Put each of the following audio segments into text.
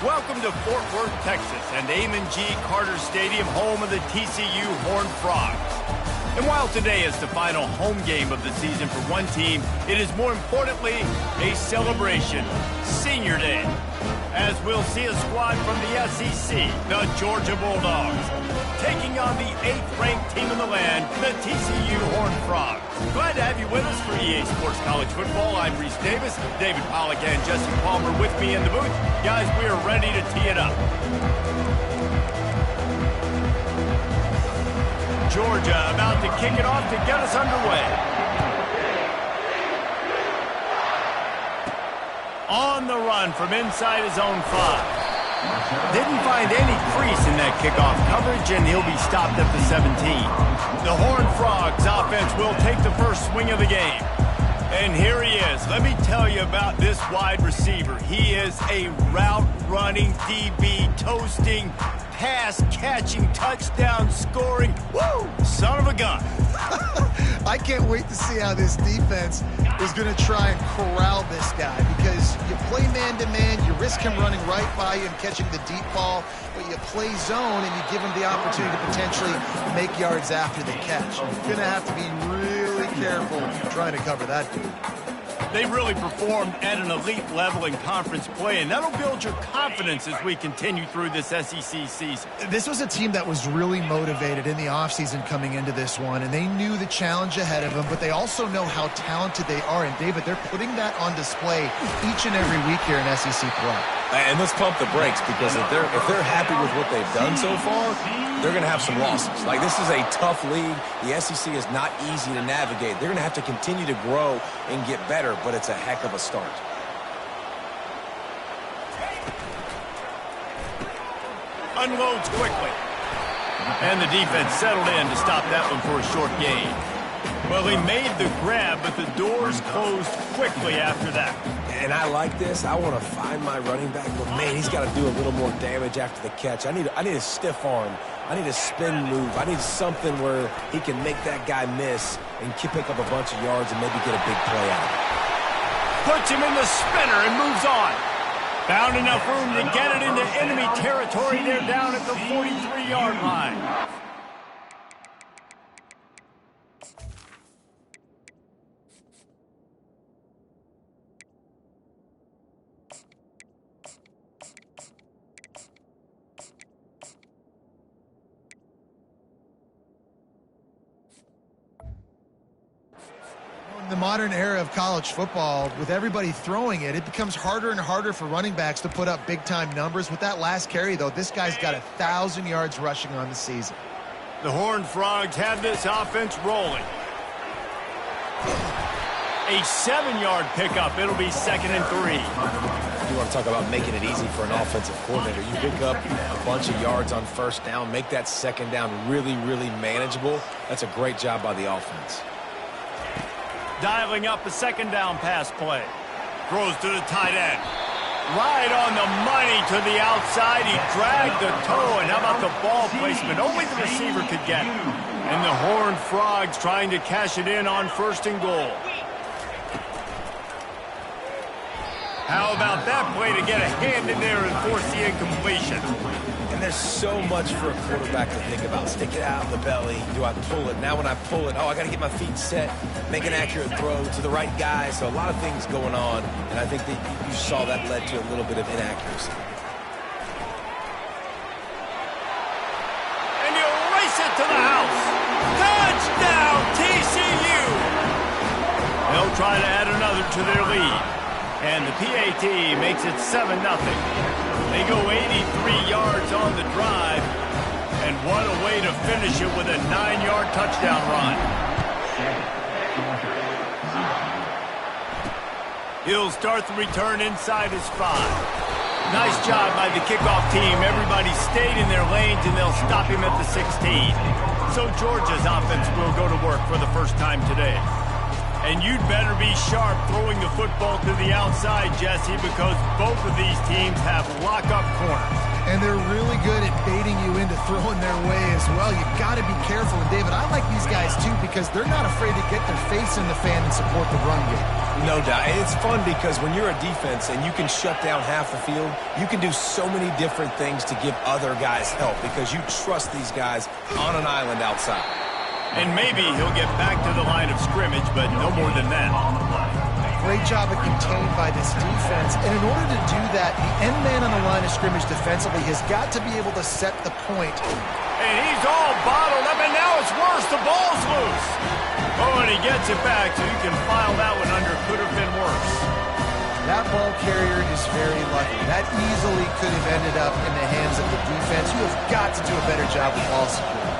Welcome to Fort Worth, Texas, and Amon G. Carter Stadium, home of the TCU Horned Frogs. And while today is the final home game of the season for one team, it is more importantly a celebration, Senior Day, as we'll see a squad from the SEC, the Georgia Bulldogs, taking on the 8th-ranked team in the land, the TCU Horned Frogs. Glad to have you with us for EA Sports College Football. I'm Reese Davis, David Pollack and Jesse Palmer with me in the booth. Guys, we are ready to tee it up. Georgia about to kick it off to get us underway. On the run from inside his own 5. Didn't find any crease in that kickoff coverage, and he'll be stopped at the 17. The Horned Frogs offense will take the first swing of the game. And here he is. Let me tell you about this wide receiver. He is a route-running DB, toasting, pass-catching, touchdown-scoring, woo, son of a gun. I can't wait to see how this defense is going to try and corral this guy, because you play man-to-man, you risk him running right by you and catching the deep ball, but you play zone and you give him the opportunity to potentially make yards after the catch. You're going to have to be really careful trying to cover that dude. They really performed at an elite level in conference play, and that'll build your confidence as we continue through this SEC season. This was a team that was really motivated in the offseason coming into this one, and they knew the challenge ahead of them, but they also know how talented they are. And, David, they're putting that on display each and every week here in SEC play. And let's pump the brakes, because if they're happy with what they've done so far, they're going to have some losses. Like, this is a tough league. The SEC is not easy to navigate. They're going to have to continue to grow and get better, but it's a heck of a start. Unloads quickly. And the defense settled in to stop that one for a short gain. Well, he made the grab, but the doors closed quickly after that. And I like this. I want to find my running back, but, man, he's got to do a little more damage after the catch. I need a stiff arm. I need a spin move. I need something where he can make that guy miss and pick up a bunch of yards and maybe get a big play out of it. Puts him in the spinner and moves on. Found enough room to get it into enemy territory. They're down at the 43-yard line. In the modern era of college football, with everybody throwing it, it becomes harder and harder for running backs to put up big-time numbers. With that last carry, though, this guy's got 1,000 yards rushing on the season. The Horned Frogs have this offense rolling. A 7-yard pickup. It'll be 2nd and 3. You want to talk about making it easy for an offensive coordinator. You pick up a bunch of yards on first down, make that second down really, really manageable. That's a great job by the offense. Dialing up a second down pass play. Throws to the tight end. Right on the money to the outside. He dragged the toe, and how about the ball placement? Only the receiver could get it. And the Horned Frogs trying to cash it in on 1st and goal. How about that play to get a hand in there and force the incompletion? And there's so much for a quarterback to think about. Stick it out of the belly. Do I pull it? Now when I pull it, I got to get my feet set, make an accurate throw to the right guy. So a lot of things going on, and I think that you saw that led to a little bit of inaccuracy. And you race it to the house. Touchdown, TCU! They'll try to add another to their lead. And the PAT makes it 7-0. They go 83 yards on the drive. And what a way to finish it with a 9-yard touchdown run. He'll start the return inside his 5. Nice job by the kickoff team. Everybody stayed in their lanes, and they'll stop him at the 16. So Georgia's offense will go to work for the first time today. And you'd better be sharp throwing the football to the outside, Jesse, because both of these teams have lock-up corners. And they're really good at baiting you into throwing their way as well. You've got to be careful. And, David, I like these guys, too, because they're not afraid to get their face in the fan and support the run game. No doubt. And it's fun because when you're a defense and you can shut down half the field, you can do so many different things to give other guys help because you trust these guys on an island outside. And maybe he'll get back to the line of scrimmage, but no more than that. Great job of contained by this defense. And in order to do that, the end man on the line of scrimmage defensively has got to be able to set the point. And he's all bottled up, and now it's worse. The ball's loose. Oh, and he gets it back, so you can file that one under. Could have been worse. That ball carrier is very lucky. That easily could have ended up in the hands of the defense. You have got to do a better job with ball security.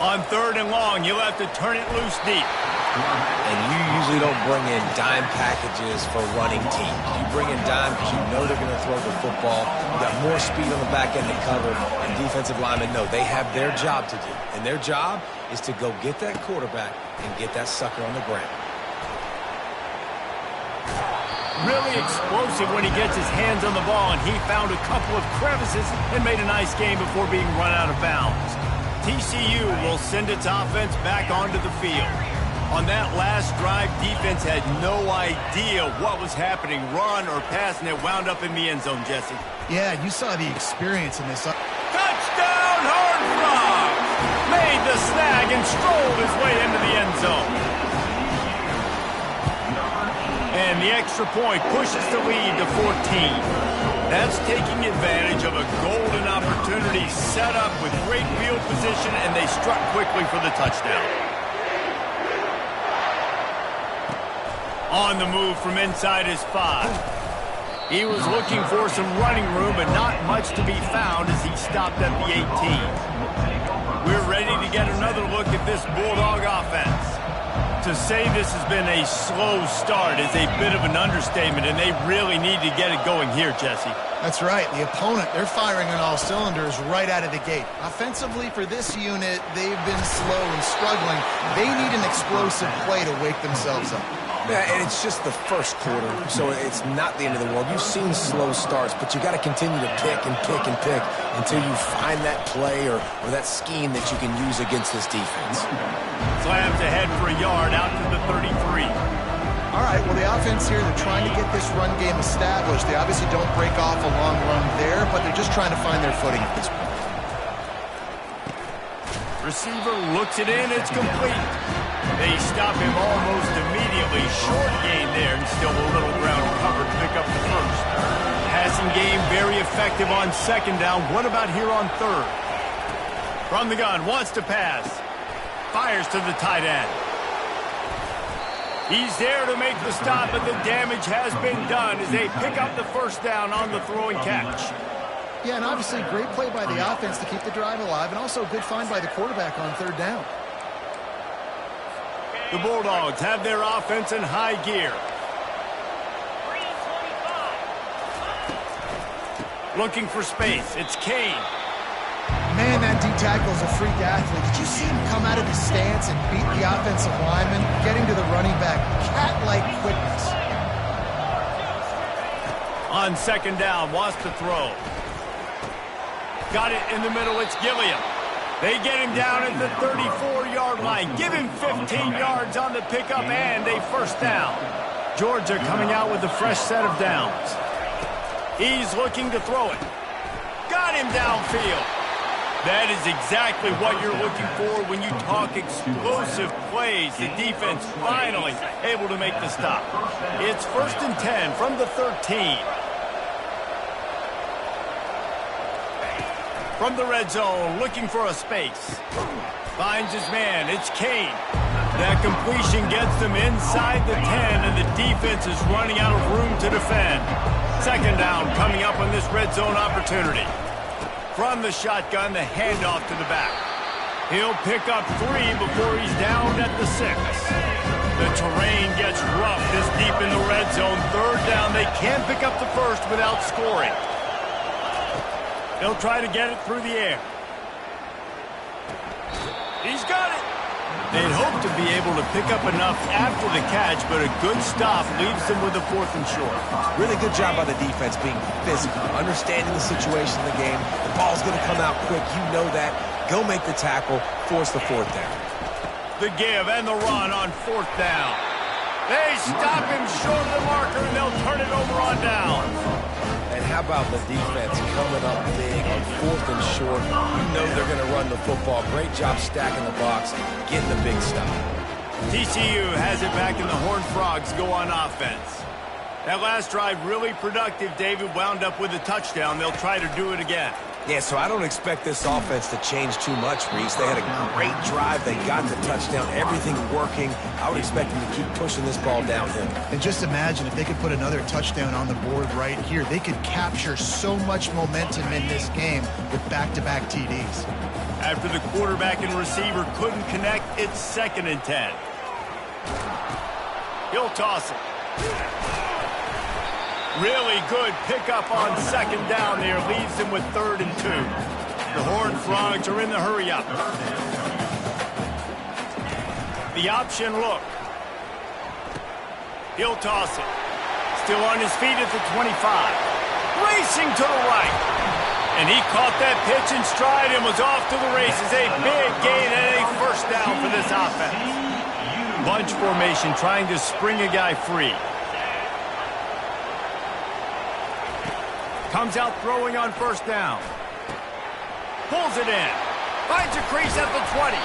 On 3rd and long, you'll have to turn it loose deep. And you usually don't bring in dime packages for running teams. You bring in dime because you know they're going to throw the football. You got more speed on the back end to cover. And defensive linemen know they have their job to do. And their job is to go get that quarterback and get that sucker on the ground. Really explosive when he gets his hands on the ball, and he found a couple of crevices and made a nice game before being run out of bounds. TCU will send its offense back onto the field. On that last drive, defense had no idea what was happening, run or pass, and it wound up in the end zone, Jesse. Yeah, you saw the experience in this. Touchdown, Horned Frog! Made the snag and strolled his way into the end zone. And the extra point pushes the lead to 14. That's taking advantage of a golden opportunity set up with great field position, and they struck quickly for the touchdown. On the move from inside his 5. He was looking for some running room, but not much to be found as he stopped at the 18. We're ready to get another look at this Bulldog offense. To say this has been a slow start is a bit of an understatement, and they really need to get it going here, Jesse. That's right. The opponent, they're firing on all cylinders right out of the gate. Offensively, for this unit, they've been slow and struggling. They need an explosive play to wake themselves up. Yeah, and it's just the first quarter, so it's not the end of the world. You've seen slow starts, but you got to continue to pick and pick and pick until you find that play or that scheme that you can use against this defense. Slams ahead for a yard out to the 33. All right, well, the offense here, they're trying to get this run game established. They obviously don't break off a long run there, but they're just trying to find their footing at this point. Receiver looks it in, it's complete. They stop him almost immediately. Short gain there, and still a little ground covered to pick up the first. Passing game very effective on 2nd down. What about here on 3rd? From the gun, wants to pass. Fires to the tight end. He's there to make the stop, but the damage has been done as they pick up the first down on the throw and catch. Yeah, and obviously great play by the offense to keep the drive alive, and also a good find by the quarterback on 3rd down. The Bulldogs have their offense in high gear. Looking for space. It's Kane. Man, that D-tackle's a freak athlete. Did you see him come out of the stance and beat the offensive lineman, getting to the running back? Cat-like quickness. On 2nd down, wants to throw. Got it in the middle. It's Gilliam. They get him down at the 34-yard line. Give him 15 yards on the pickup and a first down. Georgia coming out with a fresh set of downs. He's looking to throw it. Got him downfield. That is exactly what you're looking for when you talk explosive plays. The defense finally able to make the stop. It's 1st and 10 from the 13. From the red zone, looking for a space. Finds his man. It's Kane. That completion gets them inside the 10, and the defense is running out of room to defend. 2nd down coming up on this red zone opportunity. From the shotgun, the handoff to the back. He'll pick up 3 before he's down at the 6. The terrain gets rough this deep in the red zone. 3rd down, they can't pick up the first without scoring. They'll try to get it through the air. He's got it. They'd hope to be able to pick up enough after the catch, but a good stop leaves them with a 4th and short. Really good job by the defense being physical, understanding the situation of the game. The ball's going to come out quick. You know that. Go make the tackle, force the 4th down. The give and the run on 4th down. They stop him short of the marker, and they'll turn it over on down. And how about the defense coming up big on 4th and short? You know they're going to run the football. Great job stacking the box, getting the big stop. TCU has it back, and the Horned Frogs go on offense. That last drive really productive. David wound up with a touchdown. They'll try to do it again. Yeah, so I don't expect this offense to change too much, Reese. They had a great drive. They got the touchdown. Everything working. I would expect them to keep pushing this ball downhill. And just imagine if they could put another touchdown on the board right here. They could capture so much momentum in this game with back-to-back TDs. After the quarterback and receiver couldn't connect, it's 2nd and 10. He'll toss it. Really good pickup on 2nd down there. Leaves him with 3rd and 2. The Horned Frogs are in the hurry-up. The option look. He'll toss it. Still on his feet at the 25. Racing to the right. And he caught that pitch in stride and was off to the races. A big gain and a 1st down for this offense. Bunch formation trying to spring a guy free. Comes out throwing on 1st down. Pulls it in. Finds a crease at the 20.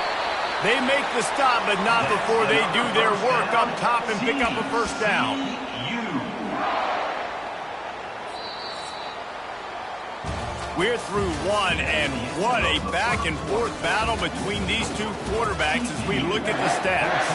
They make the stop, but not before they do their work up top and pick up a 1st down. We're through one, and what a back-and-forth battle between these two quarterbacks as we look at the stats.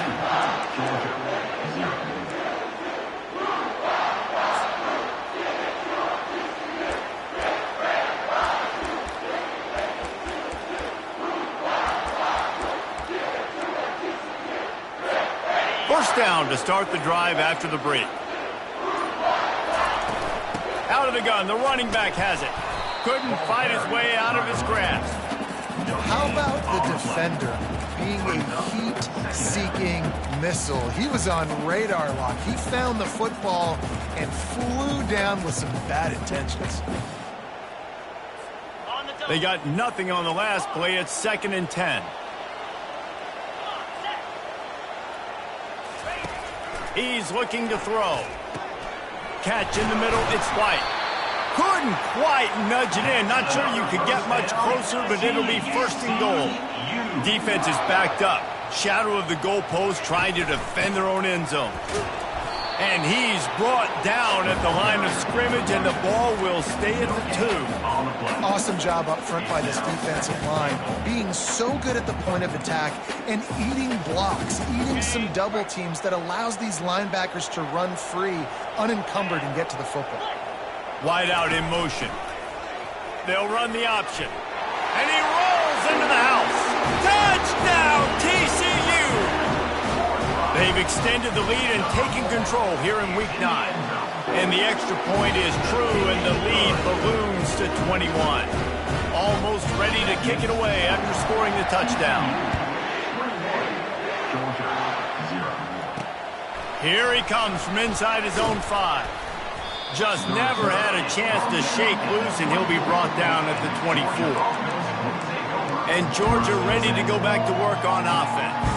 First down to start the drive after the break. Out of the gun, the running back has it. Couldn't fight his way out of his grasp. How about the defender being a heat-seeking missile? He was on radar lock. He found the football and flew down with some bad intentions. They got nothing on the last play. It's 2nd and 10. He's looking to throw. Catch in the middle. It's White. Couldn't quite nudge it in. Not sure you could get much closer, but it'll be 1st and goal. Defense is backed up. Shadow of the goalpost trying to defend their own end zone. And he's brought down at the line of scrimmage, and the ball will stay at the 2. Awesome job up front by this defensive line, being so good at the point of attack and eating blocks, eating some double teams that allows these linebackers to run free, unencumbered, and get to the football. Wide out in motion. They'll run the option. And he rolls into the house. Touchdown, TCU! They've extended the lead and taken control here in Week 9. And the extra point is true, and the lead balloons to 21. Almost ready to kick it away after scoring the touchdown. Here he comes from inside his own 5. Just never had a chance to shake loose, and he'll be brought down at the 24. And Georgia ready to go back to work on offense.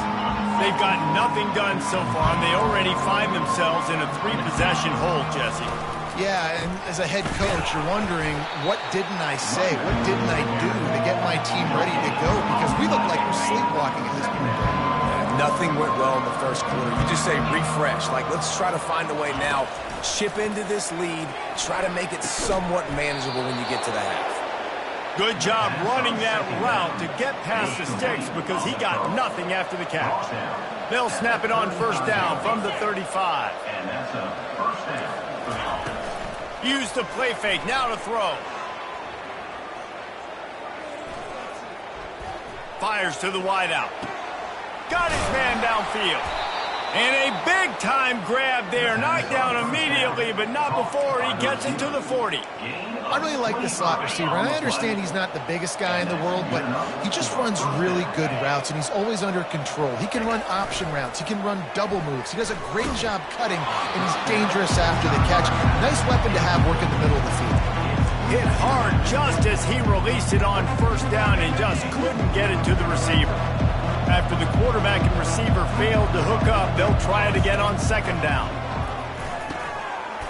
They've got nothing done so far, and they already find themselves in a 3-possession hole, Jesse. Yeah, and as a head coach, you're wondering, what didn't I say? What didn't I do to get my team ready to go? Because we look like we're sleepwalking at this point. Nothing went well in the 1st quarter. You just say refresh. Like, let's try to find a way now. Chip into this lead. Try to make it somewhat manageable when you get to the half. Good job running that route to get past the sticks because he got nothing after the catch. They'll snap it on 1st down from the 35. And that's a 1st down. Use the play fake. Now to throw. Fires to the wideout. Got his man downfield. And a big-time grab there. Knocked down immediately, but not before he gets it to the 40. I really like the slot receiver, and I understand he's not the biggest guy in the world, but he just runs really good routes, and he's always under control. He can run option routes. He can run double moves. He does a great job cutting, and he's dangerous after the catch. Nice weapon to have work in the middle of the field. Hit hard just as he released it on 1st down and just couldn't get it to the receiver. After the quarterback and receiver failed to hook up, they'll try it again on second down.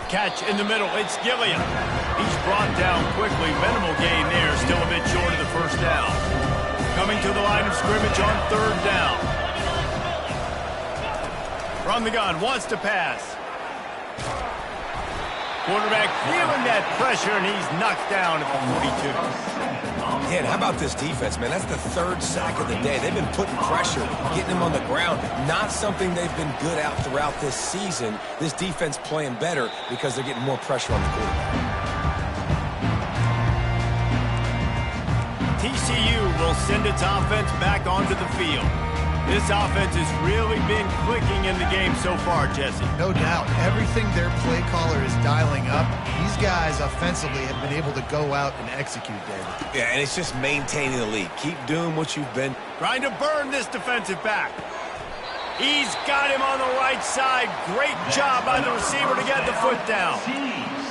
Catch in the middle. It's Gilliam. He's brought down quickly. Minimal gain there. Still a bit short of the first down. Coming to the line of scrimmage on third down. From the gun. Wants to pass. Quarterback feeling that pressure, and he's knocked down at the 42. Yeah, and how about this defense, man? That's the third sack of the day. They've been putting pressure, getting him on the ground. Not something they've been good at throughout this season. This defense playing better because they're getting more pressure on the quarterback. TCU will send its offense back onto the field. This offense has really been clicking in the game so far, Jesse. No doubt. Everything their play caller is dialing up, these guys offensively have been able to go out and execute, David. Yeah, and it's just maintaining the lead. Keep doing what you've been. Trying to burn this defensive back. He's got him on the right side. Great job by the receiver to get the foot down.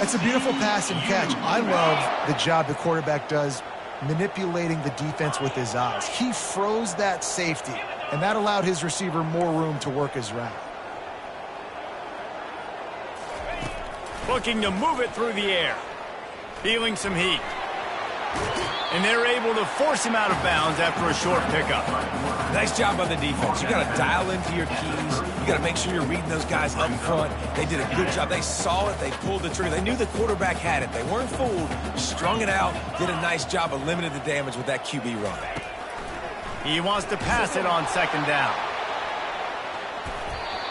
That's a beautiful pass and catch. I love the job the quarterback does manipulating the defense with his eyes. He froze that safety, and that allowed his receiver more room to work his route. Looking to move it through the air. Feeling some heat. And they're able to force him out of bounds after a short pickup. Nice job by the defense. You got to dial into your keys. You got to make sure you're reading those guys up front. They did a good job. They saw it. They pulled the trigger. They knew the quarterback had it. They weren't fooled. Strung it out. Did a nice job of limiting the damage with that QB run. He wants to pass it on second down.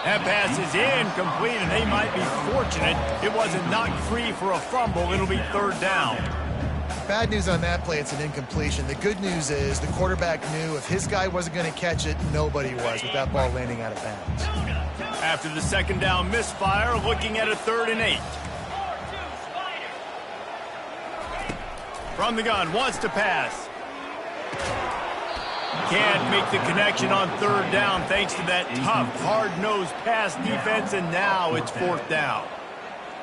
That pass is incomplete, and they might be fortunate it wasn't knocked free for a fumble. It'll be third down. Bad news on that play, it's an incompletion. The good news is the quarterback knew if his guy wasn't going to catch it, nobody was with that ball landing out of bounds. After the second down misfire, looking at a 3rd and 8. From the gun, wants to pass. Can't make the connection on 3rd down thanks to that tough, hard-nosed pass defense, and now it's 4th down.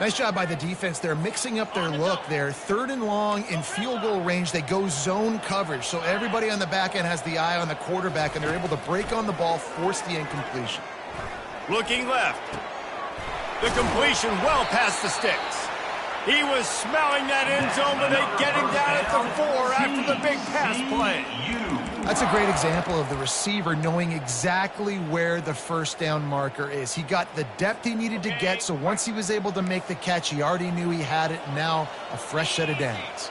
Nice job by the defense. They're mixing up their look there. 3rd and long in field goal range. They go zone coverage, so everybody on the back end has the eye on the quarterback, and they're able to break on the ball, force the incompletion. Looking left. The completion well past the sticks. He was smelling that end zone, but they get him down at the 4 after the big pass play. That's a great example of the receiver knowing exactly where the first down marker is. He got the depth he needed to get, so once he was able to make the catch, he already knew he had it, and now a fresh set of downs.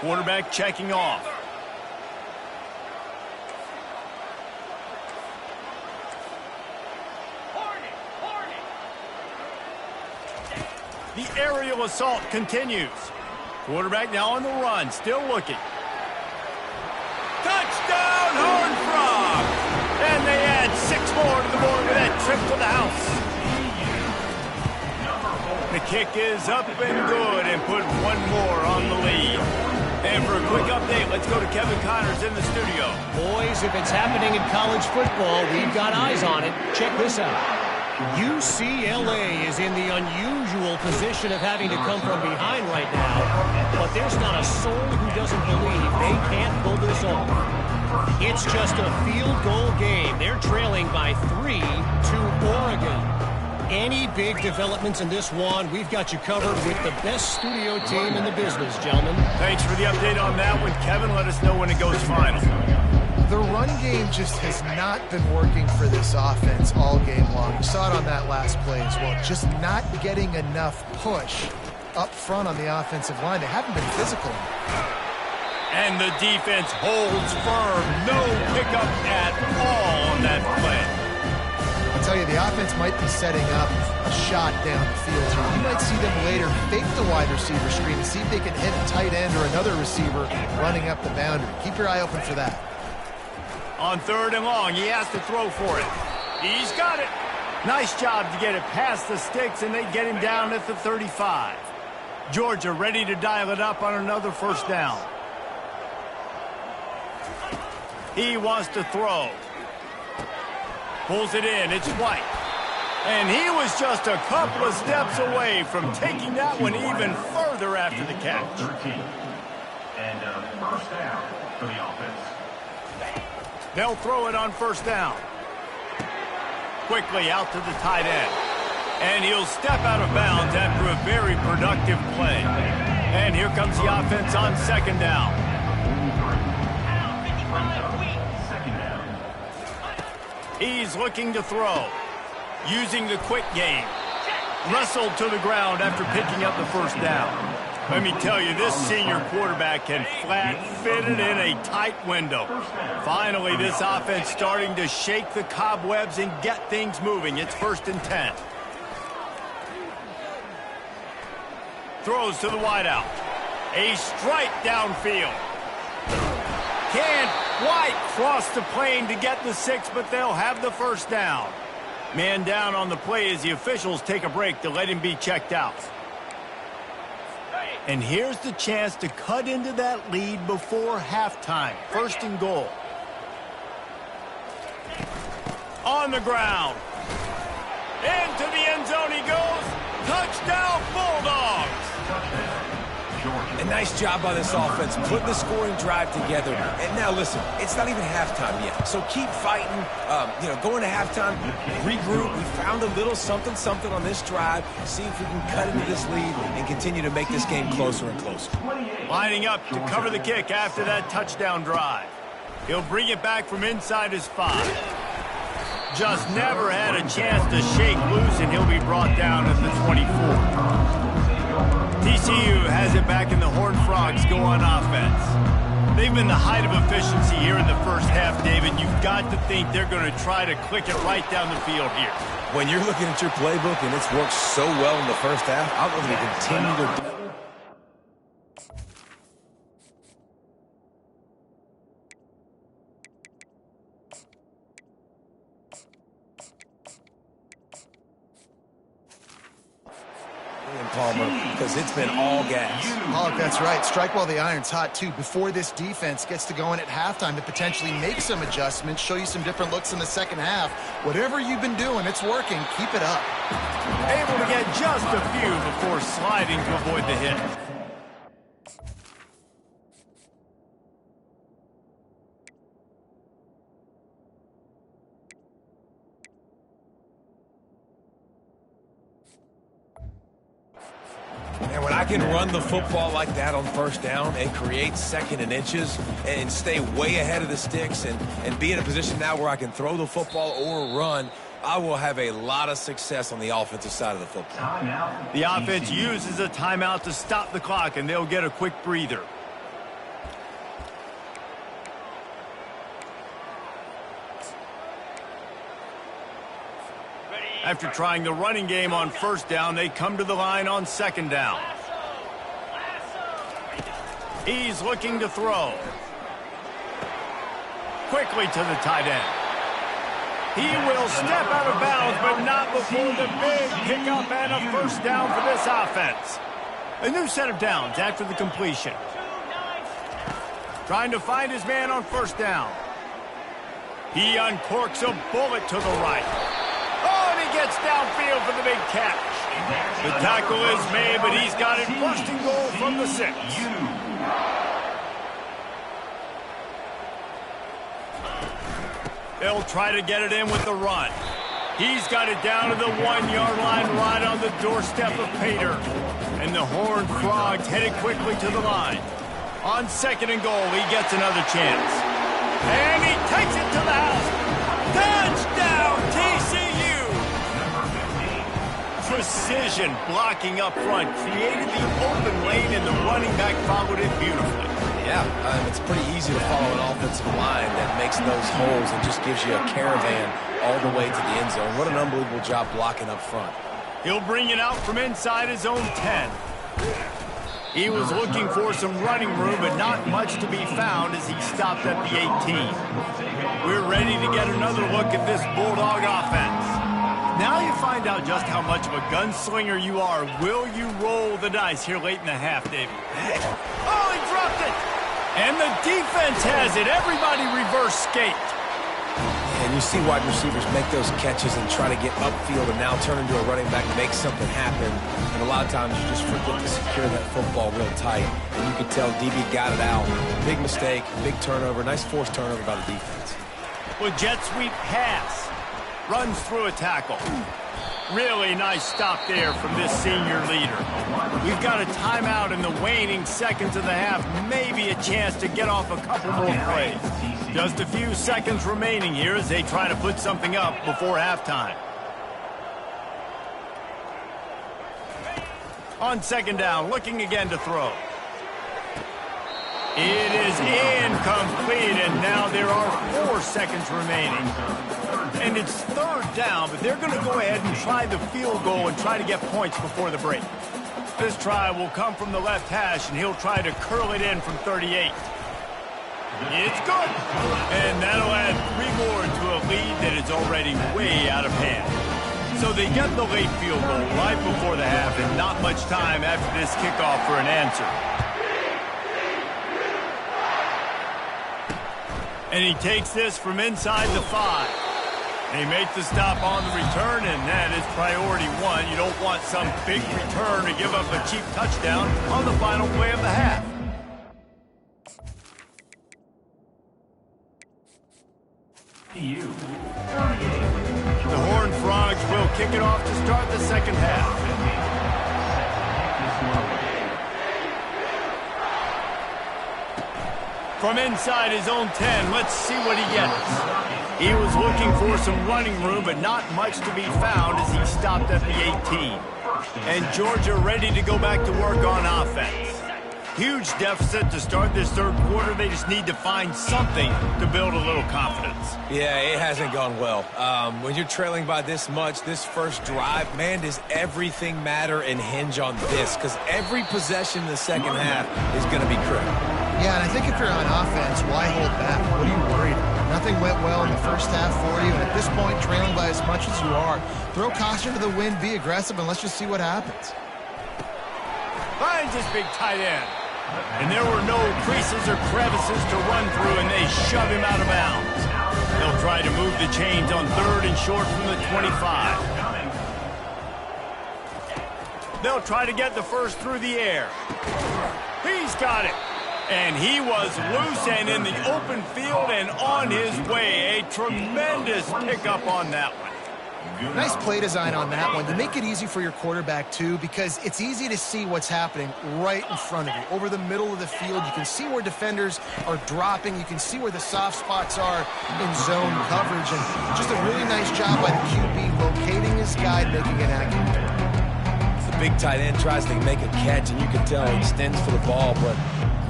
Quarterback checking off. The aerial assault continues. Quarterback now on the run, still looking. Touchdown, Horned Frog! And they add 6 more to the board with that trip to the house. The kick is up and good and put 1 more on the lead. And for a quick update, let's go to Kevin Connors in the studio. Boys, if it's happening in college football, we've got eyes on it. Check this out. UCLA is in the unusual position of having to come from behind right now, but there's not a soul who doesn't believe they can't pull this off. It's just a field goal game. They're trailing by 3 to Oregon. Any big developments in this one, we've got you covered with the best studio team in the business, gentlemen. Thanks for the update on that one, Kevin. Let us know when it goes final. The run game just has not been working for this offense all game long. You saw it on that last play as well. Just not getting enough push up front on the offensive line. They haven't been physical. And the defense holds firm. No pickup at all on that play. I'll tell you, the offense might be setting up a shot down the field here. You might see them later fake the wide receiver screen and see if they can hit a tight end or another receiver running up the boundary. Keep your eye open for that. On 3rd and long, he has to throw for it. He's got it. Nice job to get it past the sticks, and they get him down at the 35. Georgia ready to dial it up on another 1st down. He wants to throw. Pulls it in. It's White. And he was just a couple of steps away from taking that one even further after the catch. 13. And 1st down for the offense. They'll throw it on first down. Quickly out to the tight end. And he'll step out of bounds after a very productive play. And here comes the offense on second down. He's looking to throw. Using the quick game. Wrestled to the ground after picking up the first down. Let me tell you, this senior quarterback can flat fit it in a tight window. Finally, this offense starting to shake the cobwebs and get things moving. It's 1st and 10. Throws to the wideout. A strike downfield. Can't quite cross the plane to get the 6, but they'll have the first down. Man down on the play as the officials take a break to let him be checked out. And here's the chance to cut into that lead before halftime. 1st and goal. On the ground. Into the end zone he goes. Touchdown, Bulldogs. A nice job by this offense, putting the scoring drive together. And now, listen, it's not even halftime yet. So keep fighting, going to halftime, regroup. We found a little something on this drive. See if we can cut into this lead and continue to make this game closer and closer. Lining up to cover the kick after that touchdown drive. He'll bring it back from inside his 5. Just never had a chance to shake loose, and he'll be brought down at the 24. TCU has it back in the Horned Frogs go on offense. They've been the height of efficiency here in the first half, David. You've got to think they're going to try to click it right down the field here. When you're looking at your playbook and it's worked so well in the first half, I'm going to continue to do. Palmer, because it's been all gas. Oh, that's right. Strike while the iron's hot, too. Before this defense gets to going at halftime to potentially make some adjustments, show you some different looks in the second half. Whatever you've been doing, it's working. Keep it up. Able to get just a few before sliding to avoid the hit. And when I can run the football like that on first down and create 2nd and inches and stay way ahead of the sticks and be in a position now where I can throw the football or run, I will have a lot of success on the offensive side of the football. The offense uses a timeout to stop the clock, and they'll get a quick breather. After trying the running game on first down, they come to the line on second down. He's looking to throw. Quickly to the tight end. He will step out of bounds, but not before the big pickup and a first down for this offense. A new set of downs after the completion. Trying to find his man on first down. He uncorks a bullet to the right. Oh, and he gets downfield for the big catch. The tackle is made, but he's got it 1st and goal from the 6. They'll try to get it in with the run. He's got it down to the 1-yard line right on the doorstep of Pater. And the Horned Frogs headed quickly to the line. On 2nd and goal, he gets another chance. And he takes it to the house. Touchdown, TCU! Precision blocking up front created the open lane, and the running back followed it beautifully. Yeah, it's pretty easy to follow an offensive line that makes those holes and just gives you a caravan all the way to the end zone. What an unbelievable job blocking up front. He'll bring it out from inside his own 10. He was looking for some running room, but not much to be found as he stopped at the 18. We're ready to get another look at this Bulldog offense. Now you find out just how much of a gunslinger you are. Will you roll the dice here late in the half, David? Oh, he dropped it! And the defense has it. Everybody reverse skate. And you see wide receivers make those catches and try to get upfield and now turn into a running back, make something happen. And a lot of times you just forget to secure that football real tight. And you could tell DB got it out. Big mistake, big turnover, nice forced turnover by the defense. With jet sweep pass. Runs through a tackle. Really nice stop there from this senior leader. We've got a timeout in the waning seconds of the half. Maybe a chance to get off a couple more plays. Just a few seconds remaining here as they try to put something up before halftime. On second down, looking again to throw. It is incomplete, and now there are 4 seconds remaining. And it's third down, but they're going to go ahead and try the field goal and try to get points before the break. This try will come from the left hash, and he'll try to curl it in from 38. It's good. And that'll add 3 more to a lead that is already way out of hand. So they get the late field goal right before the half, and not much time after this kickoff for an answer. And he takes this from inside the 5. They make the stop on the return, and that is priority 1. You don't want some big return to give up a cheap touchdown on the final play of the half. The Horned Frogs will kick it off to start the second half. From inside his own 10, let's see what he gets. He was looking for some running room, but not much to be found as he stopped at the 18. And Georgia ready to go back to work on offense. Huge deficit to start this third quarter. They just need to find something to build a little confidence. Yeah, it hasn't gone well. When you're trailing by this much, this first drive, man, does everything matter and hinge on this? Because every possession in the second half is going to be critical. Yeah, and I think if you're on offense, why hold back? What are you worried about? Nothing went well in the first half for you, and at this point, trailing by as much as you are. Throw caution to the wind, be aggressive, and let's just see what happens. Finds his big tight end. And there were no creases or crevices to run through, and they shove him out of bounds. They'll try to move the chains on third and short from the 25. They'll try to get the first through the air. He's got it. And he was loose and in the open field and on his way. A tremendous pickup on that one. Nice play design on that one to make it easy for your quarterback, too, because it's easy to see what's happening right in front of you. Over the middle of the field, you can see where defenders are dropping. You can see where the soft spots are in zone coverage. And just a really nice job by the QB locating his guy, making an accurate. The big tight end tries to make a catch, and you can tell he extends for the ball, but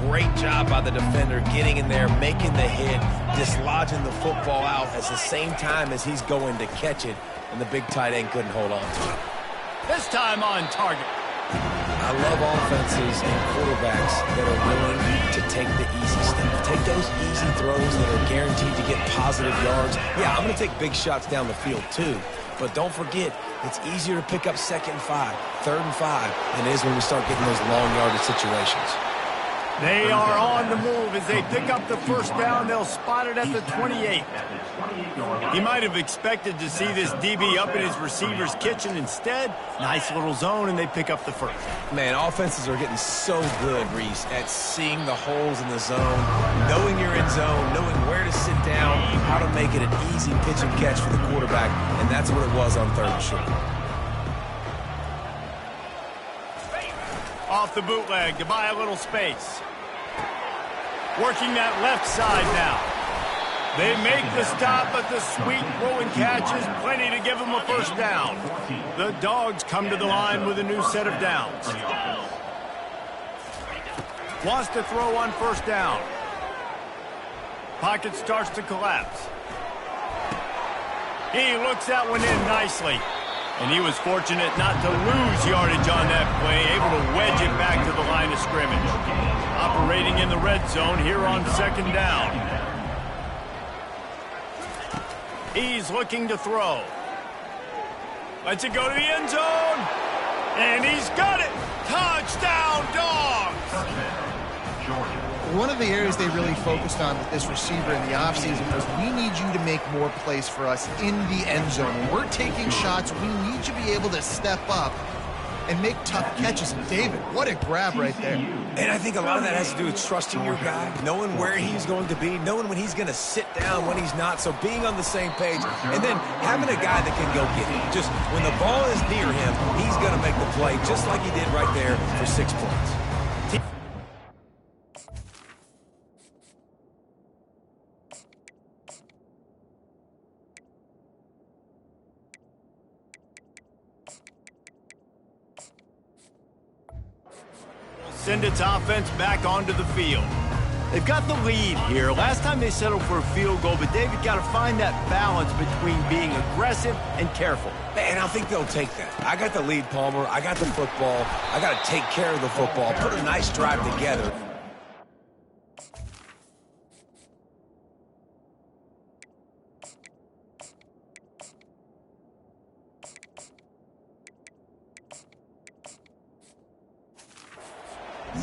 great job by the defender getting in there, making the hit, dislodging the football out at the same time as he's going to catch it, and the big tight end couldn't hold on to it. This time on target. I love offenses and quarterbacks that are willing to take the easy step. Take those easy throws that are guaranteed to get positive yards. Yeah, I'm going to take big shots down the field too, but don't forget, it's easier to pick up 2nd and 5, 3rd and 5 than it is when we start getting those long yardage situations. They are on the move as they pick up the first down. They'll spot it at the 28. He might have expected to see this DB up in his receiver's kitchen. Instead, nice little zone, and they pick up the first. Man, offenses are getting so good, Reese, at seeing the holes in the zone, knowing you're in zone, knowing where to sit down, how to make it an easy pitch and catch for the quarterback, and that's what it was on 3rd and short. Off the bootleg to buy a little space. Working that left side now. They make the stop, but the sweet throw and catch is plenty to give them a first down. The Dogs come to the line with a new set of downs. Wants to throw on first down. Pocket starts to collapse. He looks that one in nicely. And he was fortunate not to lose yardage on that play, able to wedge it back to the line of scrimmage. Operating in the red zone here on 2nd down. He's looking to throw. Lets it go to the end zone. And he's got it. Touchdown, Dogs! One of the areas they really focused on with this receiver in the offseason was we need you to make more plays for us in the end zone. When we're taking shots, we need you to be able to step up and make tough catches. And David, what a grab right there. And I think a lot of that has to do with trusting your guy, knowing where he's going to be, knowing when he's going to sit down, when he's not. So being on the same page, and then having a guy that can go get it. Just when the ball is near him, he's going to make the play, just like he did right there for 6 points. Send its offense back onto the field. They've got the lead here. Last time they settled for a field goal, but David got to find that balance between being aggressive and careful. Man, I think they'll take that. I got the lead, Palmer. I got the football. I got to take care of the football, put a nice drive together.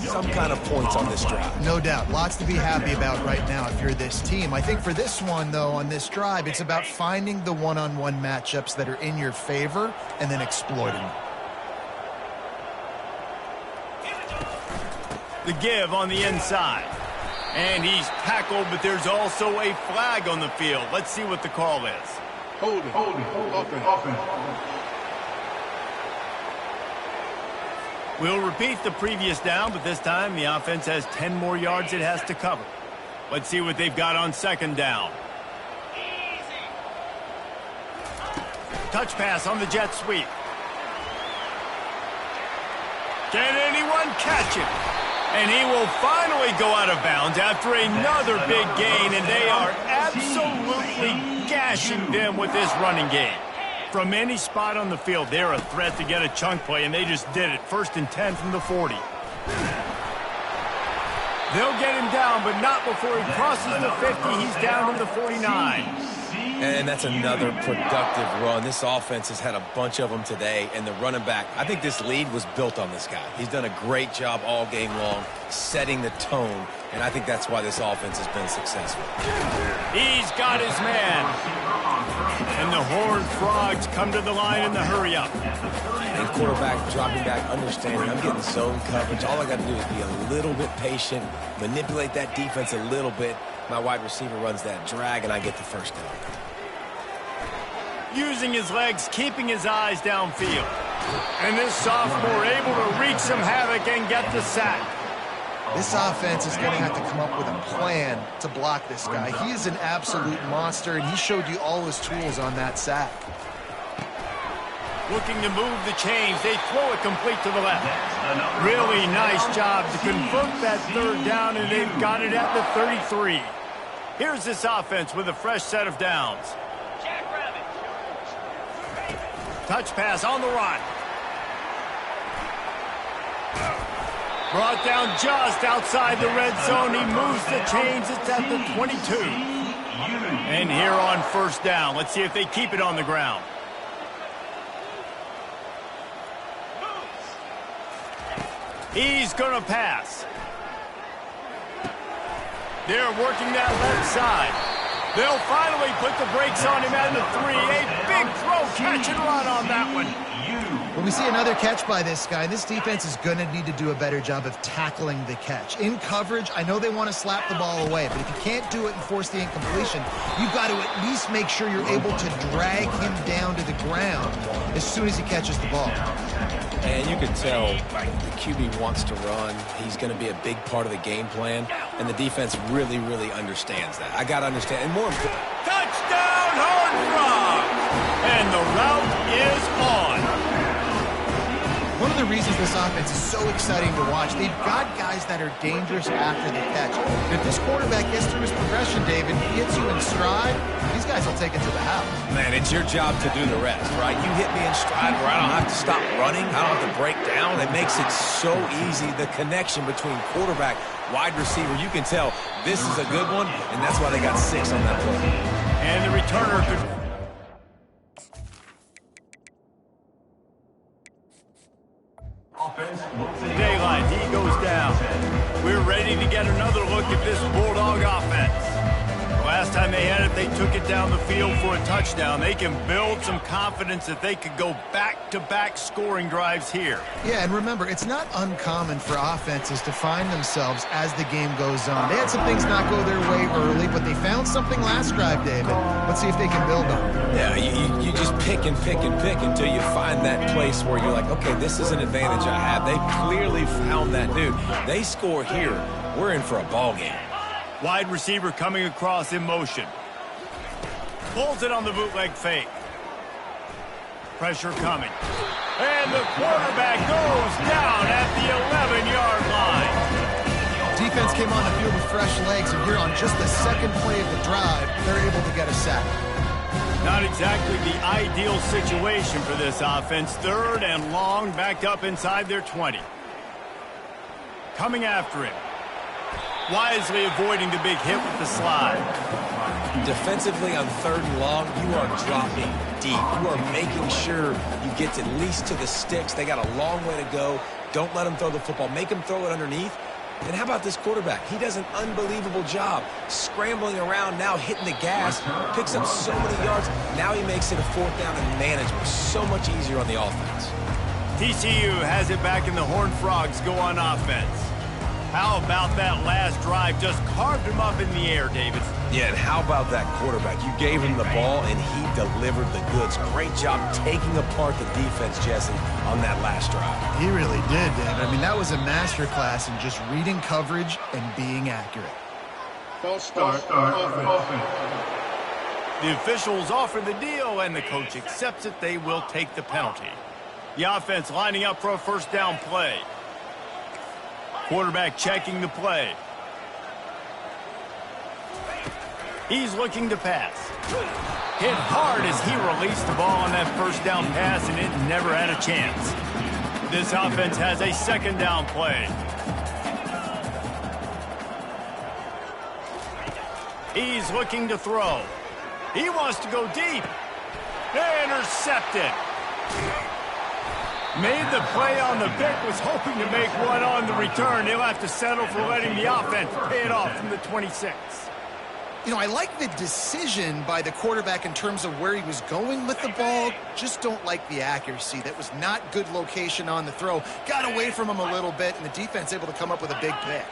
Some kind of points on this drive. No doubt. Lots to be happy about right now if you're this team. I think for this one, though, on this drive, it's about finding the one-on-one matchups that are in your favor and then exploiting them. The give on the inside. And he's tackled, but there's also a flag on the field. Let's see what the call is. Hold it. Offense. We'll repeat the previous down, but this time the offense has 10 more yards it has to cover. Let's see what they've got on second down. Touch pass on the jet sweep. Can anyone catch it? And he will finally go out of bounds after another big gain, and they are absolutely gashing them with this running game. From any spot on the field, they're a threat to get a chunk play, and they just did it. 1st and 10 from the 40. They'll get him down, but not before he crosses the 50. He's down to the 49. And that's another productive run. This offense has had a bunch of them today, and the running back, I think this lead was built on this guy. He's done a great job all game long, setting the tone, and I think that's why this offense has been successful. He's got his man. And the Horned Frogs come to the line in the hurry-up. And quarterback dropping back, understanding I'm getting zone coverage. All I got to do is be a little bit patient, manipulate that defense a little bit. My wide receiver runs that drag, and I get the first down. Using his legs, keeping his eyes downfield. And this sophomore able to wreak some havoc and get the sack. This offense is going to have to come up with a plan to block this guy. He is an absolute monster, and he showed you all his tools on that sack. Looking to move the chains. They throw it complete to the left. Really nice job to convert that third down, and they've got it at the 33. Here's this offense with a fresh set of downs. Touch pass on the run. Brought down just outside the red zone. He moves the chains. It's at the 22. And here on first down, let's see if they keep it on the ground. He's going to pass. They're working that left side. They'll finally put the brakes on him at the 3. A big throw, catch and run on that one. When we see another catch by this guy, this defense is going to need to do a better job of tackling the catch. In coverage, I know they want to slap the ball away, but if you can't do it and force the incompletion, you've got to at least make sure you're able to drag him down to the ground as soon as he catches the ball. And you can tell the QB wants to run. He's going to be a big part of the game plan, and the defense really, really understands that. I got to understand. And more important, touchdown, Horned Frog! And the route is on. One of the reasons this offense is so exciting to watch, they've got guys that are dangerous after the catch. And if this quarterback gets through his progression, David, he hits you in stride, these guys will take it to the house. Man, it's your job to do the rest, right? You hit me in stride where I don't have to stop running. I don't have to break down. It makes it so easy. The connection between quarterback, wide receiver, you can tell this is a good one, and that's why they got 6 on that play. And the returner could... Daylight, he goes down. We're ready to get another look at this Bulldog offense. Last time they they had it, they took it down the field for a touchdown. They can build some confidence that they could go back-to-back scoring drives here. Yeah, and remember, it's not uncommon for offenses to find themselves as the game goes on. They had some things not go their way early, but they found something last drive, David. Let's see if they can build on it. Yeah, you just pick and pick and pick until you find that place where you're like, okay, this is an advantage I have. They clearly found that, dude. They score here, we're in for a ball game. Wide receiver coming across in motion. Pulls it on the bootleg fake. Pressure coming. And the quarterback goes down at the 11-yard line. Defense came on the field with fresh legs, and here on just the second play of the drive, they're able to get a sack. Not exactly the ideal situation for this offense. 3rd and long, backed up inside their 20. Coming after him. Wisely avoiding the big hit with the slide. Defensively on 3rd and long, you are dropping deep. You are making sure you get at least to the sticks. They got a long way to go. Don't let them throw the football. Make them throw it underneath. And how about this quarterback? He does an unbelievable job scrambling around, now hitting the gas, picks up so many yards. Now he makes it a 4th down and manageable. So much easier on the offense. TCU has it back in the Horned Frogs go on offense. How about that last drive? Just carved him up in the air, David. Yeah, and how about that quarterback? You gave him the ball, and he delivered the goods. Great job taking apart the defense, Jesse, on that last drive. He really did, David. I mean, that was a masterclass in just reading coverage and being accurate. False start. Offense. The officials offer the deal, and the coach accepts it. They will take the penalty. The offense lining up for a 1st down play. Quarterback checking the play. He's looking to pass. Hit hard as he released the ball on that 1st down pass, and it never had a chance. This offense has a 2nd down play. He's looking to throw. He wants to go deep. Intercepted. Made the play on the pick, was hoping to make one on the return. He'll have to settle for letting the offense pay it off from the 26. You know, I like the decision by the quarterback in terms of where he was going with the ball. Just don't like the accuracy. That was not good location on the throw. Got away from him a little bit, and the defense able to come up with a big pick.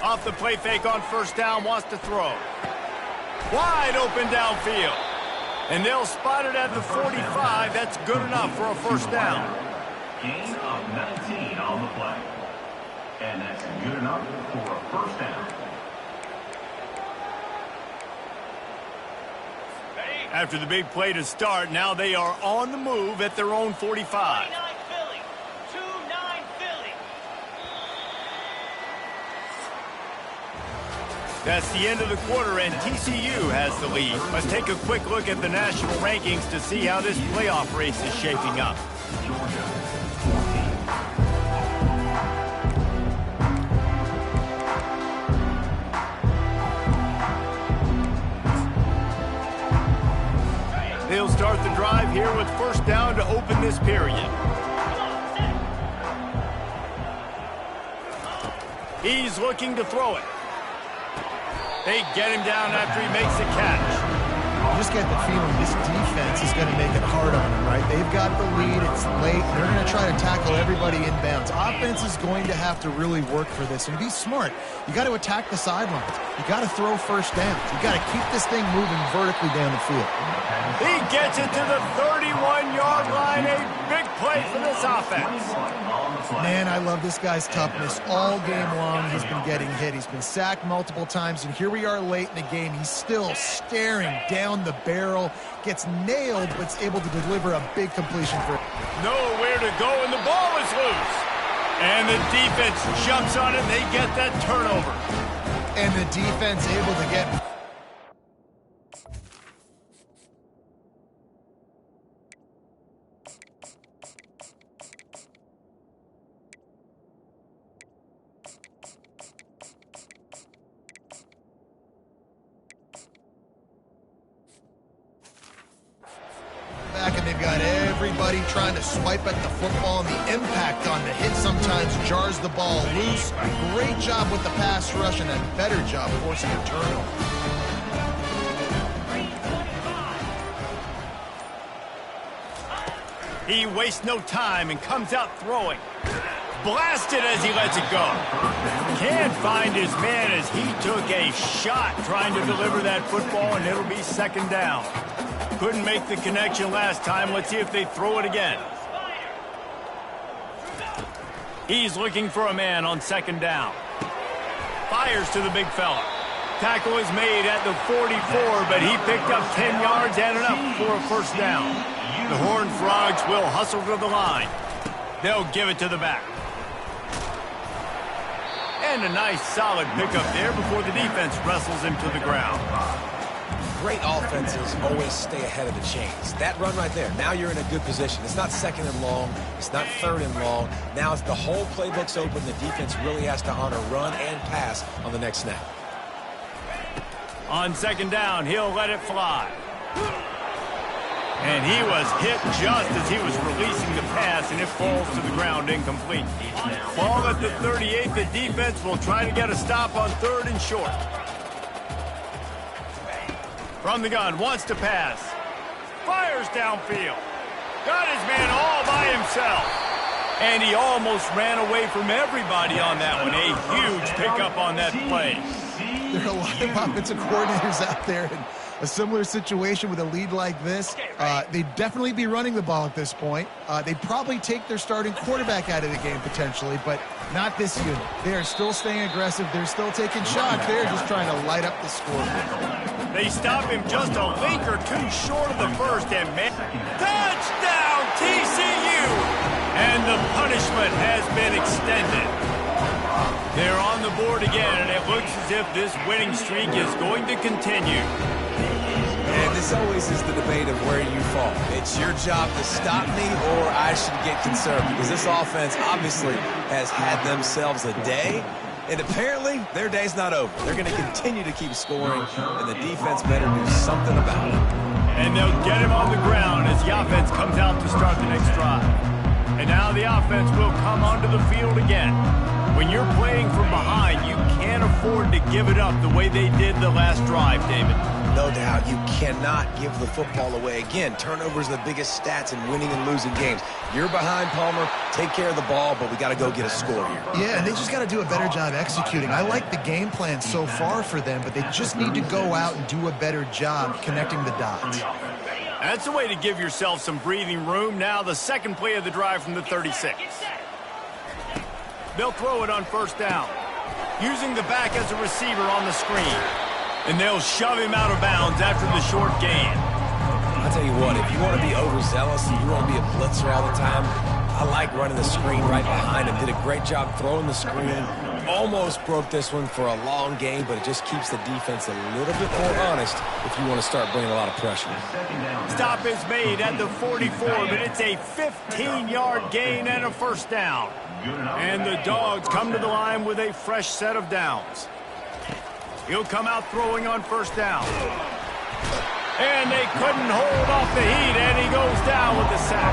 Off the play fake on 1st down, wants to throw. Wide open downfield. And they'll spot it at the 45. That's good enough for a 1st down. Gain of 19 on the play. And that's good enough for a 1st down. After the big play to start, now they are on the move at their own 45. 2-9 Philly. That's the end of the quarter, and TCU has the lead. Let's take a quick look at the national rankings to see how this playoff race is shaping up. Georgia, 14. They'll start the drive here with 1st down to open this period. He's looking to throw it. They get him down after he makes the catch. You just get the feeling this defense is going to make it hard on them, right? They've got the lead. It's late. They're going to try to tackle everybody inbounds. Offense is going to have to really work for this and be smart. You got to attack the sidelines. You got to throw 1st downs. You got to keep this thing moving vertically down the field. He gets it to the 31-yard line. A big play for this offense. Man, I love this guy's toughness. All game long, he's been getting hit. He's been sacked multiple times, and here we are late in the game. He's still staring down the barrel, gets nailed, but's able to deliver a big completion for him. Nowhere to go, and the ball is loose. And the defense jumps on it, and they get that turnover. And the defense able to get... and they've got everybody trying to swipe at the football, and the impact on the hit sometimes jars the ball loose. Great job with the pass rush and a better job forcing a turnover. He wastes no time and comes out throwing. Blasted as he lets it go. Can't find his man as he took a shot trying to deliver that football, and it'll be second down. Couldn't make the connection last time. Let's see if they throw it again. He's looking for a man on second down. Fires to the big fella. Tackle is made at the 44, but he picked up 10 yards and enough for a first down. The Horned Frogs will hustle to the line. They'll give it to the back. And a nice solid pickup there before the defense wrestles him to the ground. Great offenses always stay ahead of the chains. That run right there, now you're in a good position. It's not second and long. It's not third and long. Now it's the whole playbook's open. The defense really has to honor run and pass on the next snap. On second down, he'll let it fly. And he was hit just as he was releasing the pass, and it falls to the ground incomplete. Ball at the 38. The defense will try to get a stop on third and short. From the gun, wants to pass. Fires downfield. Got his man all by himself. And he almost ran away from everybody on that one. A huge pickup on that play. There are a lot of offensive coordinators out there in a similar situation with a lead like this. They'd definitely be running the ball at this point. They'd probably take their starting quarterback out of the game potentially, but not this unit. They are still staying aggressive. They're still taking shots. They're just trying to light up the scoreboard. They stop him just a link or two short of the first, and man, touchdown TCU! And the punishment has been extended. They're on the board again, and it looks as if this winning streak is going to continue. And this always is the debate of where you fall. It's your job to stop me, or I should get conserved, because this offense obviously has had themselves a day, and apparently their day's not over. They're going to continue to keep scoring, and the defense better do something about it. And they'll get him on the ground as the offense comes out to start the next drive. And now the offense will come onto the field again. When you're playing from behind, you can't afford to give it up the way they did the last drive, David. No doubt, you cannot give the football away. Again, turnovers are the biggest stats in winning and losing games. You're behind, Palmer. Take care of the ball, but we got to go get a score here. Yeah, and they just got to do a better job executing. I like the game plan so far for them, but they just need to go out and do a better job connecting the dots. That's the way to give yourself some breathing room. Now the second play of the drive from the 36. They'll throw it on first down, using the back as a receiver on the screen. And they'll shove him out of bounds after the short gain. I'll tell you what, if you want to be overzealous and you want to be a blitzer all the time, I like running the screen right behind him. Did a great job throwing the screen. Almost broke this one for a long game, but it just keeps the defense a little bit more honest if you want to start bringing a lot of pressure. Stop is made at the 44, but it's a 15-yard gain and a first down. And the Dogs come to the line with a fresh set of downs. He'll come out throwing on first down. And they couldn't hold off the heat, and he goes down with the sack.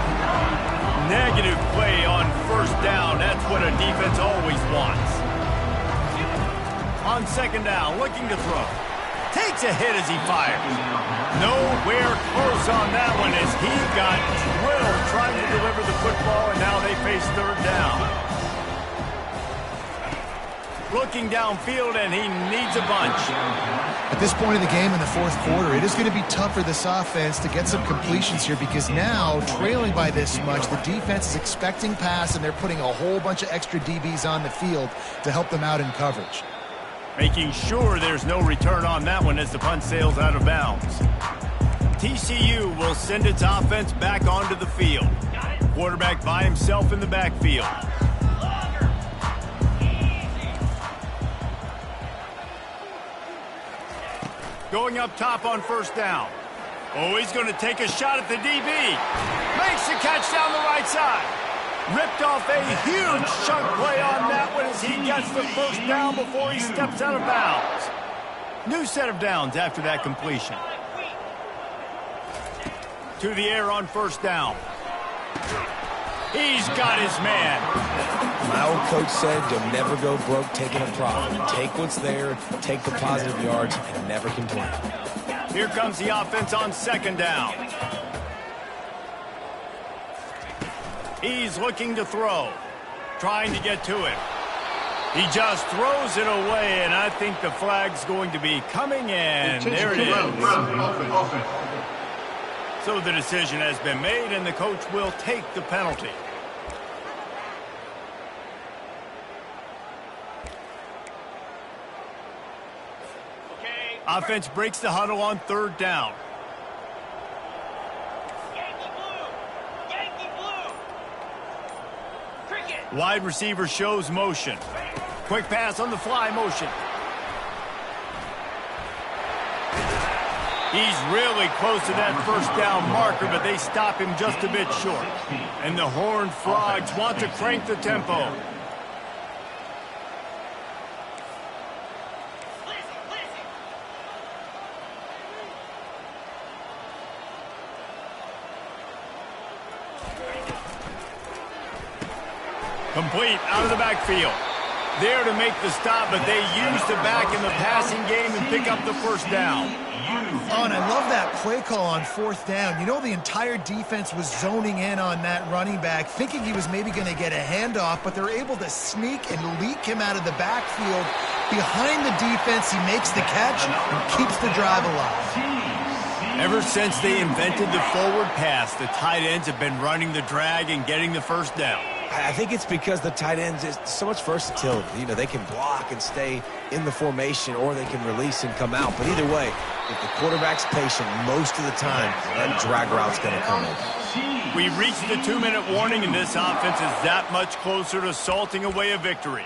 Negative play on first down. That's what a defense always wants. On second down, looking to throw. Takes a hit as he fires. Nowhere close on that one as he got drilled trying to deliver the football, and now they face third down. Looking downfield, and he needs a bunch. At this point in the game in the fourth quarter, it is going to be tough for this offense to get some completions here because now, trailing by this much, the defense is expecting pass, and they're putting a whole bunch of extra DBs on the field to help them out in coverage. Making sure there's no return on that one as the punt sails out of bounds. TCU will send its offense back onto the field. Quarterback by himself in the backfield. Going up top on first down. Oh, he's going to take a shot at the DB. Makes the catch down the right side. Ripped off a huge chunk play on that one as he gets the first down before he steps out of bounds. New set of downs after that completion. To the air on first down. He's got his man. My old coach said you'll never go broke taking a profit. Take what's there, take the positive yards, and never complain. Here comes the offense on second down. He's looking to throw. Trying to get to it. He just throws it away, and I think the flag's going to be coming in. There it is. So the decision has been made, and the coach will take the penalty. Offense breaks the huddle on 3rd down. Wide receiver shows motion. Quick pass on the fly motion. He's really close to that 1st down marker, but they stop him just a bit short. And the Horned Frogs want to crank the tempo. Complete out of the backfield. There to make the stop, but they use the back in the passing game and pick up the 1st down. Oh, and I love that play call on 4th down. You know, the entire defense was zoning in on that running back, thinking he was maybe going to get a handoff, but they're able to sneak and leak him out of the backfield. Behind the defense, he makes the catch and keeps the drive alive. Ever since they invented the forward pass, the tight ends have been running the drag and getting the 1st down. I think it's because the tight ends is so much versatility. You know, they can block and stay in the formation, or they can release and come out. But either way, if the quarterback's patient most of the time, that drag route's going to come in. We reached the 2-minute warning, and this offense is that much closer to salting away a victory.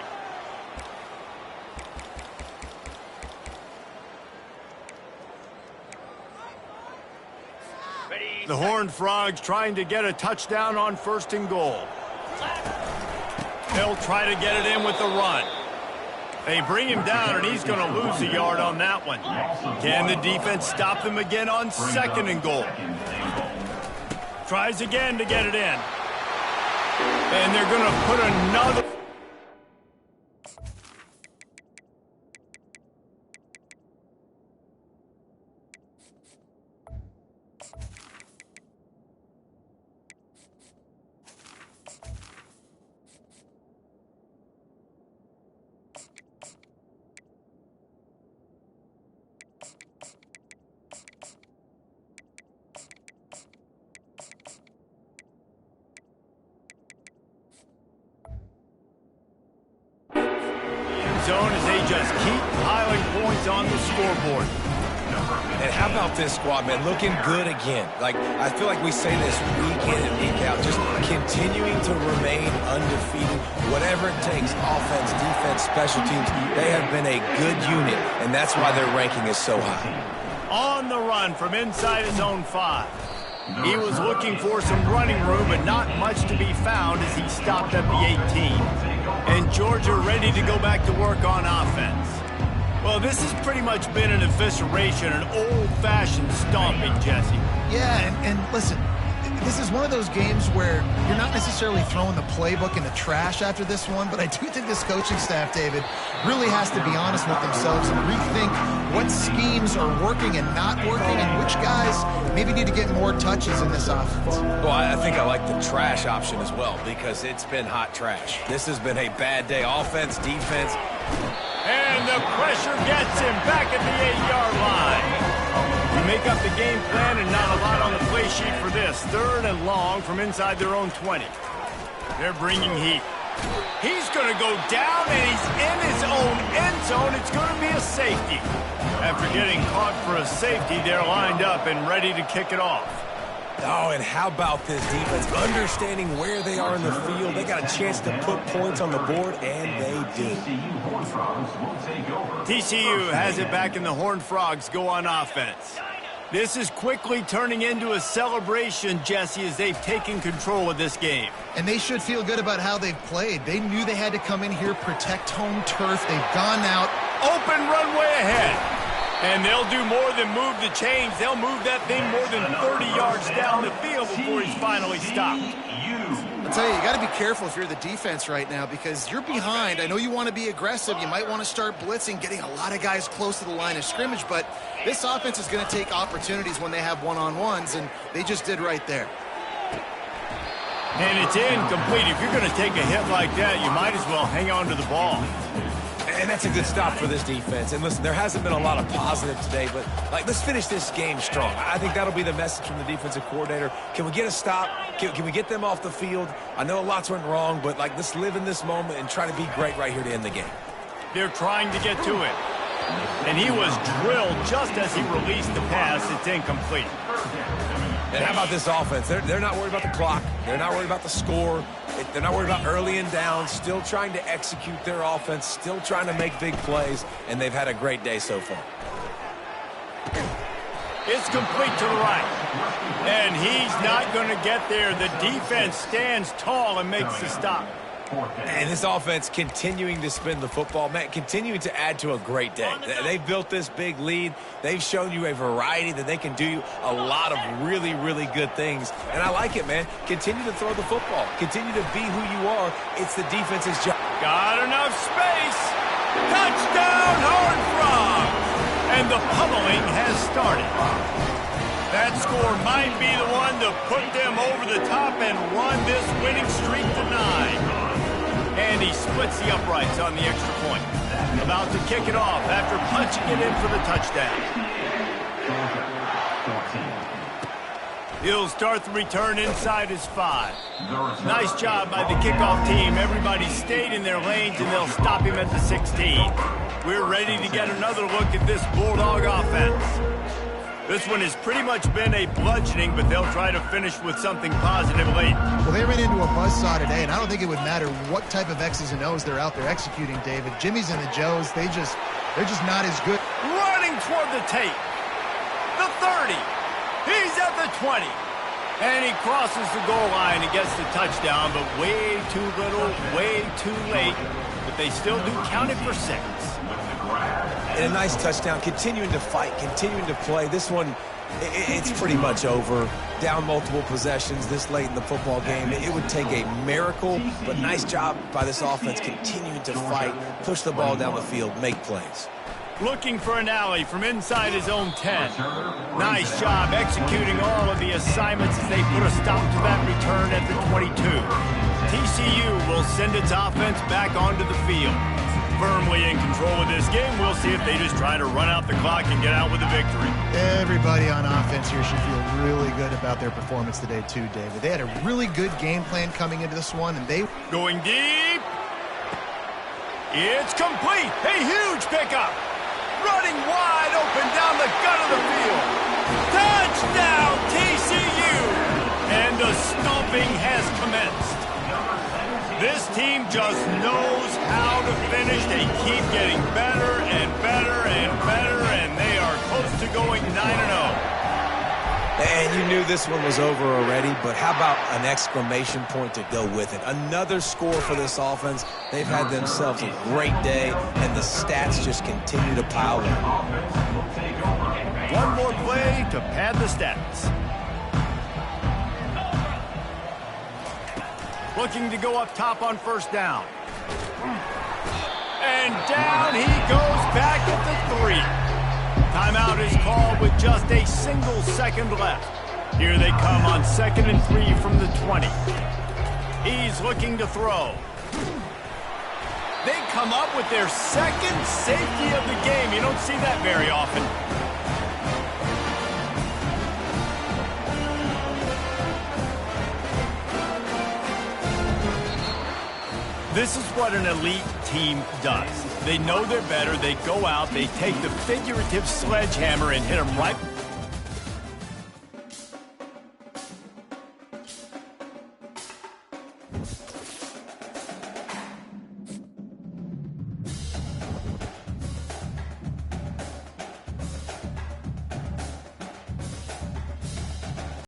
The Horned Frogs trying to get a touchdown on 1st and goal. They'll try to get it in with the run. They bring him down, and he's going to lose a yard on that one. Can the defense stop them again on 2nd and goal? Tries again to get it in. And they're going to put another... zone as they just keep piling points on the scoreboard. And how about this squad, man? Looking good again. Like, I feel like we say this week in and week out, just continuing to remain undefeated, whatever it takes, offense, defense, special teams. They have been a good unit, and that's why their ranking is so high. On the run from inside his own 5. He was looking for some running room, but not much to be found as he stopped at the 18. And Georgia ready to go back to work on offense. Well, this has pretty much been an evisceration, an old-fashioned stomping, Jesse. Yeah, and listen, this is one of those games where you're not necessarily throwing the playbook in the trash after this one, but I do think this coaching staff, David, really has to be honest with themselves and rethink what schemes are working and not working and which guys maybe need to get more touches in this offense. Well, I think I like the trash option as well because it's been hot trash. This has been a bad day. Offense, defense. And the pressure gets him back at the 8-yard line. We make up the game plan and not a lot on the play sheet for this. 3rd and long from inside their own 20. They're bringing heat. He's going to go down, and he's in his own end zone. It's going to be a safety. After getting caught for a safety, they're lined up and ready to kick it off. Oh, and how about this defense? Understanding where they are in the field. They got a chance to put points on the board, and they did. TCU has it back, and the Horned Frogs go on offense. This is quickly turning into a celebration, Jesse, as they've taken control of this game. And they should feel good about how they've played. They knew they had to come in here, protect home turf. They've gone out. Open runway ahead. And they'll do more than move the chains. They'll move that thing more than 30 yards down the field before he's finally stopped. I'll tell you, you got to be careful if you're the defense right now because you're behind. I know you want to be aggressive. You might want to start blitzing, getting a lot of guys close to the line of scrimmage, but this offense is going to take opportunities when they have one-on-ones, and they just did right there. And it's incomplete. If you're going to take a hit like that, you might as well hang on to the ball. And that's a good stop for this defense. And listen, there hasn't been a lot of positive today, but let's finish this game strong. I think that'll be the message from the defensive coordinator. Can we get a stop? Can we get them off the field? I know lots went wrong, but let's live in this moment and try to be great right here to end the game. They're trying to get to it. And he was drilled just as he released the pass. It's incomplete. And how about this offense? They're not worried about the clock. They're not worried about the score. They're not worried about early and down. Still trying to execute their offense. Still trying to make big plays. And they've had a great day so far. It's complete to the right. And he's not going to get there. The defense stands tall and makes the stop. And this offense continuing to spin the football, man, continuing to add to a great day. They've built this big lead. They've shown you a variety that they can do a lot of really, really good things. And I like it, man. Continue to throw the football. Continue to be who you are. It's the defense's job. Got enough space. Touchdown, Horned Frogs. And the pummeling has started. That score might be the one to put them over the top and run this winning streak to 9. And he splits the uprights on the extra point. About to kick it off after punching it in for the touchdown. He'll start the return inside his 5. Nice job by the kickoff team. Everybody stayed in their lanes, and they'll stop him at the 16. We're ready to get another look at this Bulldog offense. This one has pretty much been a bludgeoning, but they'll try to finish with something positive late. Well, they ran into a buzzsaw today, and I don't think it would matter what type of X's and O's they're out there executing, David. Jimmy's and the Joes, they're just not as good. Running toward the tape. The 30. He's at the 20. And he crosses the goal line and gets the touchdown, but way too little, way too late. But they still do count it for 6. And a nice touchdown, continuing to fight, continuing to play. This one, it's pretty much over. Down multiple possessions this late in the football game. It would take a miracle, but nice job by this offense continuing to fight, push the ball down the field, make plays. Looking for an alley from inside his own 10. Nice job executing all of the assignments as they put a stop to that return at the 22. TCU will send its offense back onto the field. Firmly in control of this game. We'll see if they just try to run out the clock and get out with a victory. Everybody on offense here should feel really good about their performance today too, David. They had a really good game plan coming into this one, and they... Going deep. It's complete. A huge pickup. Running wide open down the gut of the field. Touchdown, TCU! And the stomping has commenced. This team just knows how to finish. They keep getting better and better and better, and they are close to going 9-0. And you knew this one was over already, but how about an exclamation point to go with it? Another score for this offense. They've had themselves a great day, and the stats just continue to pile up. One more play to pad the stats. Looking to go up top on first down. And down he goes back at the 3. Timeout is called with just a single second left. Here they come on 2nd and 3 from the 20. He's looking to throw. They come up with their second safety of the game. You don't see that very often. This is what an elite team does. They know they're better. They go out. They take the figurative sledgehammer and hit them right.